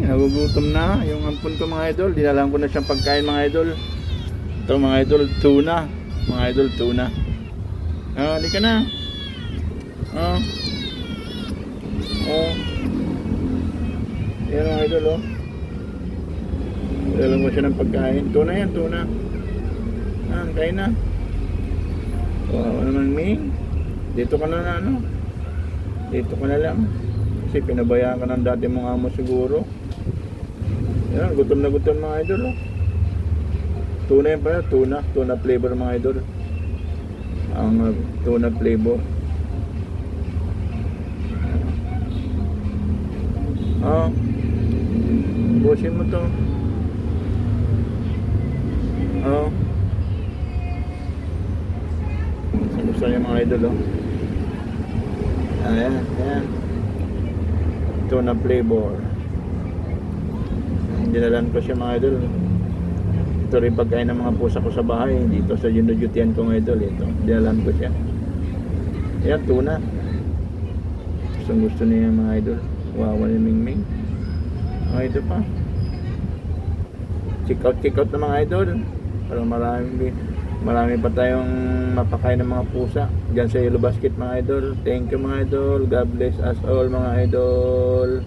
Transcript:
nagugutom na yung ampun ko mga idol. Dinalan ko na siyang pagkain mga idol. Ito mga idol, tuna. Mga idol, tuna. Di ka na. Yan mga idol, oh. Dinalan ko siya ng pagkain. Tuna yan, tuna. Kain na. Wow naman, Ming. Dito ka na ano. Dito ka na lang. Kasi pinabayaan ka ng dati mong amo siguro. Yan, gutom na gutom mga idol, oh. Tuna yan pala, tuna flavor mga idol. Ang tuna flavor. Busin mo to. Gusto niya mga idol, oh. Ayan. Tuna flavor. Dinalan ko siya mga idol. Ito rin pagkain ng mga pusa ko sa bahay. Dito sa Junojutian ko mga idol. Ito, dinalan ko siya. Ayan, tuna. Gusto niya mga idol. Wawa ni Mingming. Ito pa. Check out na mga idol. Para marami pa tayong mapakain ng mga pusa dyan sa Yellow Basket mga idol. Thank you mga idol. God bless us all mga idol.